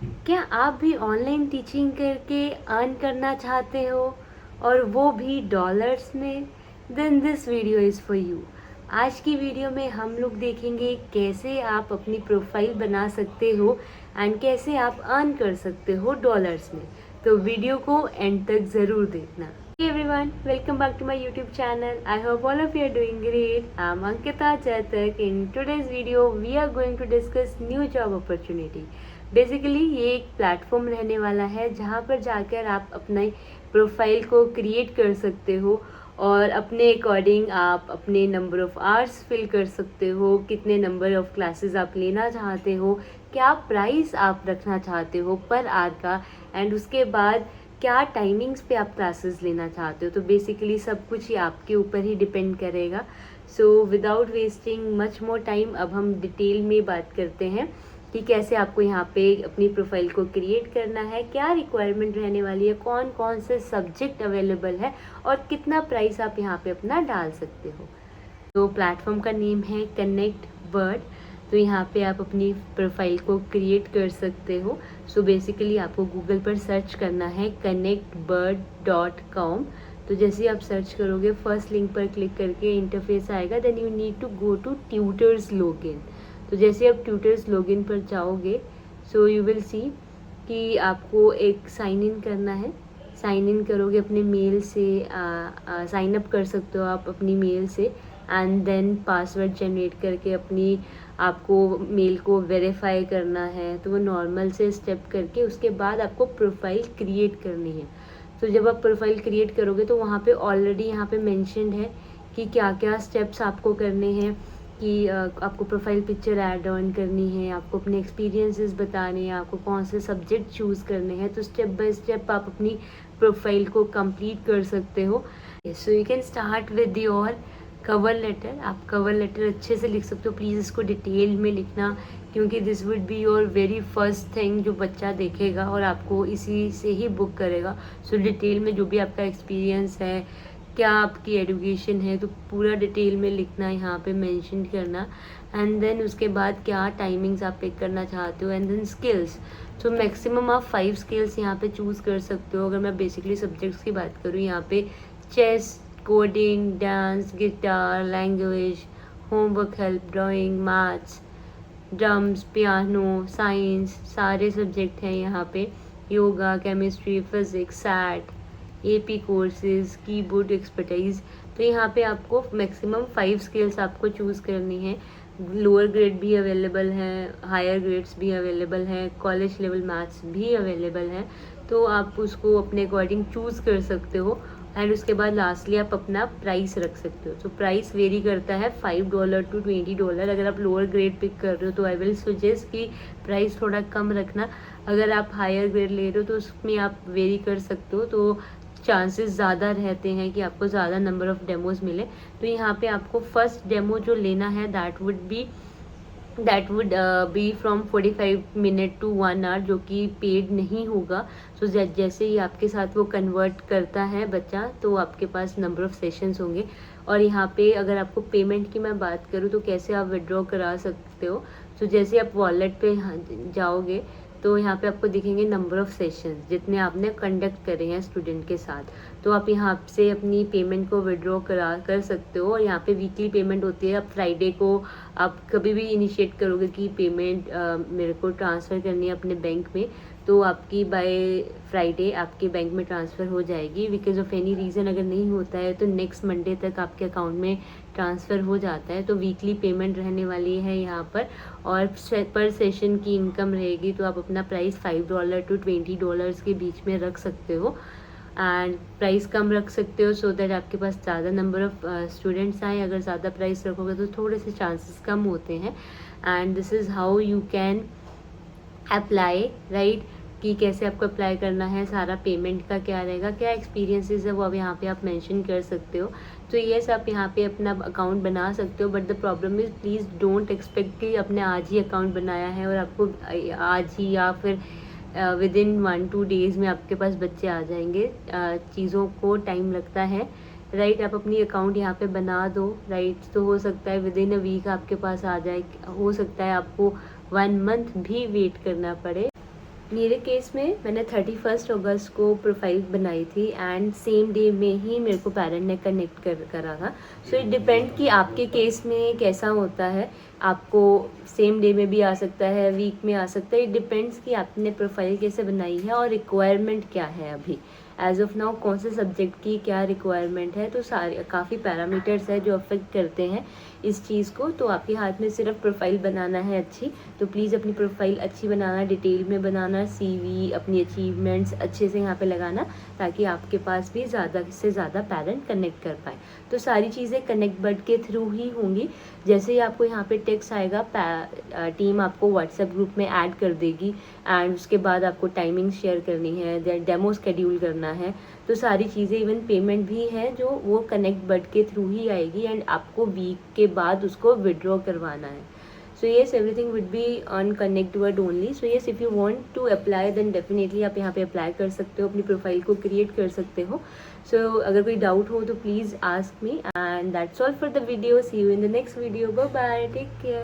क्या आप भी ऑनलाइन टीचिंग करके अर्न करना चाहते हो और वो भी डॉलर्स में? Then this video is for you. आज की वीडियो में हम लोग देखेंगे कैसे आप अपनी प्रोफाइल बना सकते हो एंड कैसे आप अर्न कर सकते हो डॉलर्स में। तो वीडियो को एंड तक ज़रूर देखना। Hey everyone, welcome back to my YouTube channel. I hope all of you are doing great. I'm Ankita Chatak. In today's video, we are going to discuss new job opportunity. Basically ये एक platform रहने वाला है जहाँ पर जाकर आप अपने प्रोफाइल को क्रिएट कर सकते हो और अपने अकॉर्डिंग आप अपने नंबर ऑफ़ आवर्स फिल कर सकते हो, कितने नंबर ऑफ़ क्लासेस आप लेना चाहते हो, क्या प्राइस आप रखना चाहते हो पर आवर का, एंड उसके बाद क्या टाइमिंग्स पे आप क्लासेस लेना चाहते हो। तो बेसिकली सब कुछ ही आपके ऊपर ही डिपेंड करेगा। So without wasting much more time अब हम डिटेल में बात करते हैं कि कैसे आपको यहाँ पे अपनी प्रोफाइल को क्रिएट करना है, क्या रिक्वायरमेंट रहने वाली है, कौन कौन से सब्जेक्ट अवेलेबल है और कितना प्राइस आप यहाँ पे अपना डाल सकते हो। तो प्लेटफॉर्म का नेम है कनेक्ट बर्ड। तो यहाँ पे आप अपनी प्रोफाइल को क्रिएट कर सकते हो। सो बेसिकली आपको गूगल पर सर्च करना है connectbird.com। तो जैसे ही आप सर्च करोगे फर्स्ट लिंक पर क्लिक करके इंटरफेस आएगा, then you need to go to tutors login. तो जैसे आप ट्यूटर्स लॉगिन पर जाओगे सो यू विल सी कि आपको एक साइन इन करना है। साइन इन करोगे अपने मेल से, साइन अप कर सकते हो आप अपनी मेल से एंड देन पासवर्ड जनरेट करके अपनी आपको मेल को वेरीफाई करना है। तो वो नॉर्मल से स्टेप करके उसके बाद आपको प्रोफाइल क्रिएट करनी है। तो जब आप प्रोफाइल क्रिएट करोगे तो वहाँ पे ऑलरेडी यहाँ पे मेंशन्ड है कि क्या क्या स्टेप्स आपको करने हैं, कि आपको प्रोफाइल पिक्चर ऐड ऑन करनी है, आपको अपने एक्सपीरियंसेस बताने हैं, आपको कौन से सब्जेक्ट चूज़ करने हैं। तो स्टेप बाय स्टेप आप अपनी प्रोफाइल को कंप्लीट कर सकते हो। So you can start with your cover letter. आप कवर लेटर अच्छे से लिख सकते हो। प्लीज़ इसको डिटेल में लिखना क्योंकि this would be your very first thing जो बच्चा देखेगा और आपको इसी से ही बुक करेगा। सो डिटेल में जो भी आपका एक्सपीरियंस है, क्या आपकी एजुकेशन है, तो पूरा डिटेल में लिखना, यहाँ पे मेंशन करना। एंड देन उसके बाद क्या टाइमिंग्स आप पिक करना चाहते हो। एंड देन स्किल्स, तो मैक्सिमम आप 5 स्किल्स यहाँ पे चूज़ कर सकते हो। अगर मैं बेसिकली सब्जेक्ट्स की बात करूँ, यहाँ पे chess, coding, dance, guitar, language, homework help, drawing, maths, drums, piano, science, सारे सब्जेक्ट हैं यहाँ पे। Yoga, chemistry, physics, SAT, AP courses, keyboard expertise. तो यहाँ पे आपको मैक्सिमम 5 स्किल्स आपको चूज़ करनी है। लोअर ग्रेड भी अवेलेबल हैं, हायर ग्रेड्स भी अवेलेबल हैं, कॉलेज लेवल मैथ्स भी अवेलेबल हैं। तो आप उसको अपने अकॉर्डिंग चूज़ कर सकते हो। एंड उसके बाद लास्टली आप अपना प्राइस रख सकते हो। तो प्राइस वेरी करता है $5 to $20। अगर आप लोअर ग्रेड पिक कर रहे हो तो आई विल सजेस्ट कि प्राइस थोड़ा कम रखना। अगर आप हायर ग्रेड ले रहे हो तो उसमें आप वेरी कर सकते हो, तो चांसेस ज़्यादा रहते हैं कि आपको ज़्यादा नंबर ऑफ़ डेमोज़ मिले। तो यहाँ पे आपको फर्स्ट डेमो जो लेना है that would be from 45 minute to 1 hour, जो कि पेड नहीं होगा। सो जैसे ही आपके साथ वो कन्वर्ट करता है बच्चा तो आपके पास नंबर ऑफ़ सेशंस होंगे। और यहाँ पे अगर आपको पेमेंट की मैं बात करूँ तो कैसे आप विड्रॉ करा सकते हो। तो जैसे आप वॉलेट पे जाओगे तो यहाँ पे आपको दिखेंगे नंबर ऑफ़ सेशंस जितने आपने कंडक्ट करे हैं स्टूडेंट के साथ। तो आप यहाँ से अपनी पेमेंट को विड्रॉ कर सकते हो। और यहाँ पे वीकली पेमेंट होती है। आप फ्राइडे को आप कभी भी इनिशिएट करोगे कि पेमेंट मेरे को ट्रांसफ़र करनी है अपने बैंक में, तो आपकी बाय फ्राइडे आपके बैंक में ट्रांसफ़र हो जाएगी। बिकॉज ऑफ एनी रीज़न अगर नहीं होता है तो नेक्स्ट मंडे तक आपके अकाउंट में ट्रांसफ़र हो जाता है। तो वीकली पेमेंट रहने वाली है यहाँ पर। और पर सेशन की इनकम रहेगी। तो आप अपना प्राइस $5 to $20 के बीच में रख सकते हो। एंड प्राइस कम रख सकते हो सो दैट आपके पास ज़्यादा नंबर ऑफ़ स्टूडेंट्स आए। अगर ज़्यादा प्राइस रखोगे तो थोड़े से चांसेस कम होते हैं। And this is how you can apply, right, कि कैसे आपको अप्लाई करना है, सारा पेमेंट का क्या रहेगा, क्या एक्सपीरियंसेस है वो अब यहाँ पे आप मेंशन कर सकते हो। तो येस, आप यहाँ पे अपना अकाउंट बना सकते हो। But the problem is please don't expect कि आपने आज ही अकाउंट बनाया है और आपको आज ही या फिर विद इन 1-2 डेज़ में आपके पास बच्चे आ जाएंगे। चीज़ों को टाइम लगता है, राइट। आप अपनी अकाउंट यहाँ पे बना दो, राइट। तो हो सकता है विद इन अ वीक आपके पास आ जाए, हो सकता है आपको 1 मंथ भी वेट करना पड़े। मेरे केस में मैंने 31 अगस्त को प्रोफाइल बनाई थी एंड सेम डे में ही मेरे को पेरेंट ने कनेक्ट करा था। सो इट डिपेंड कि आपके केस में कैसा होता है, आपको सेम डे में भी आ सकता है, वीक में आ सकता है। इट डिपेंड्स कि आपने प्रोफाइल कैसे बनाई है और रिक्वायरमेंट क्या है अभी एज ऑफ नाउ, कौन से सब्जेक्ट की क्या रिक्वायरमेंट है। तो सारे काफ़ी पैरामीटर्स है जो अफेक्ट करते हैं इस चीज़ को। तो आपके हाथ में सिर्फ प्रोफाइल बनाना है अच्छी, तो प्लीज़ अपनी प्रोफाइल अच्छी बनाना, डिटेल में बनाना, सीवी अपनी अचीवमेंट्स अच्छे से यहाँ पे लगाना, ताकि आपके पास भी ज़्यादा से ज़्यादा पेरेंट कनेक्ट कर पाए। तो सारी चीज़ें कनेक्ट बट के थ्रू ही होंगी। जैसे ही आपको यहाँ पे टेक्स्ट आएगा, टीम आपको व्हाट्सएप ग्रुप में ऐड कर देगी एंड उसके बाद आपको टाइमिंग शेयर करनी है, डेमो शेड्यूल करना है। तो सारी चीज़ें, इवन पेमेंट भी है जो वो कनेक्ट बट के थ्रू ही आएगी एंड आपको वीक के बाद उसको विड्रॉ करवाना है। So yes, everything would be on connect word only. So yes, if you want to apply then definitely आप यहाँ पे अप्लाई कर सकते हो, अपनी प्रोफाइल को क्रिएट कर सकते हो। सो अगर कोई डाउट हो तो please ask me and that's all for the video. See you in the next video. Bye bye, take care.